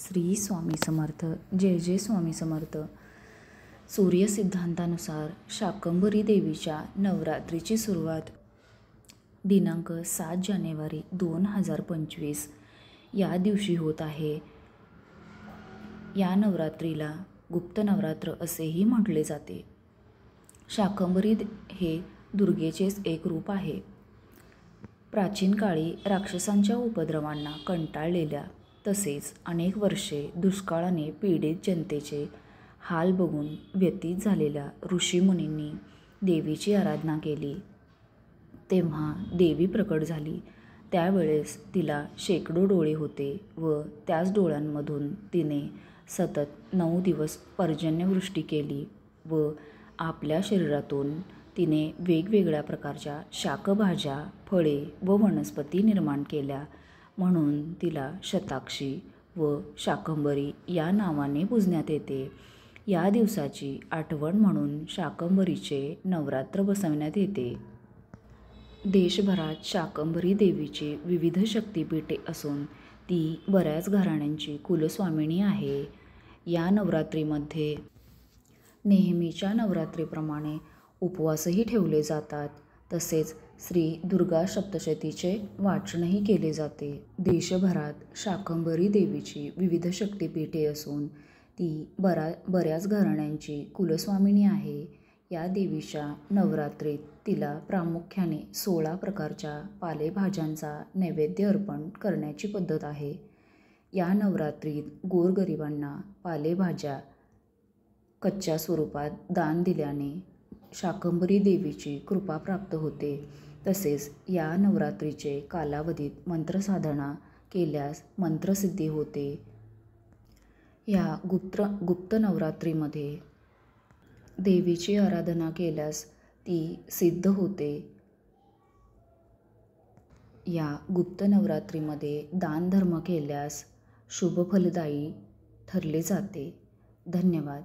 श्री स्वामी समर्थ. जय जय स्वामी समर्थ. सूर्य सिद्धांतानुसार शाकंभरी देवीच्या नवरात्रीची सुरुवात दिनांक 7 जानेवारी 2025 या दिवशी होत आहे. या नवरात्रीला गुप्त नवरात्र असेही म्हटले जाते. शाकंभरी हे दुर्गेचेच एक रूप आहे. प्राचीन काळी राक्षसांच्या उपद्रवांना कंटाळलेल्या तसेच अनेक वर्षे दुष्काळाने पीडित जनतेचे हाल बघून व्यतीत झालेल्या ऋषीमुनींनी देवीची आराधना केली. तेव्हा देवी प्रकट झाली. त्यावेळेस तिला शेकडो डोळे होते व त्याच डोळ्यांमधून तिने सतत 9 दिवस पर्जन्यवृष्टी केली व आपल्या शरीरातून तिने वेगवेगळ्या प्रकारच्या शाकभाज्या, फळे व वनस्पती निर्माण केल्या. म्हणून तिला शताक्षी व शाकंभरी या नावाने पूजण्यात येते. या दिवसाची आठवण म्हणून शाकंभरीचे नवरात्र बसवण्यात येते. देशभरात शाकंभरी देवीची विविध शक्तिपीठे असून ती बऱ्याच घराण्यांची कुलस्वामिनी आहे. या नवरात्रीमध्ये नेहमीच्या नवरात्रीप्रमाणे उपवासही ठेवले जातात. तसेच श्री दुर्गा सप्तशतीचे वाचनही केले जाते. देशभरात शाकंभरी देवीची विविध शक्तिपीठे असून ती बऱ्याच घराण्यांची कुलस्वामिनी आहे. या देवीच्या नवरात्रीत तिला प्रामुख्याने 16 प्रकारच्या पालेभाज्यांचा नैवेद्य अर्पण करण्याची पद्धत आहे. या नवरात्रीत गोरगरिबांना पालेभाज्या कच्च्या स्वरूपात दान दिल्याने शाकंभरी देवीची कृपा प्राप्त होते. तसेच या नवरात्रीचे कालावधीत मंत्रसाधना केल्यास मंत्रसिद्धी होते. या गुप्त नवरात्रीमध्ये देवीची आराधना केल्यास ती सिद्ध होते. या गुप्त नवरात्रीमध्ये दानधर्म केल्यास शुभफलदायी ठरले जाते. धन्यवाद.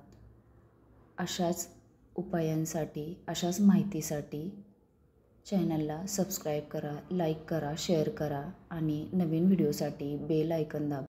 अशाच उपायांसाठी, अशाच माहितीसाठी चॅनलला सबस्क्राईब करा, लाईक करा, शेअर करा आणि नवीन व्हिडिओसाठी बेल आयकॉन दाबा.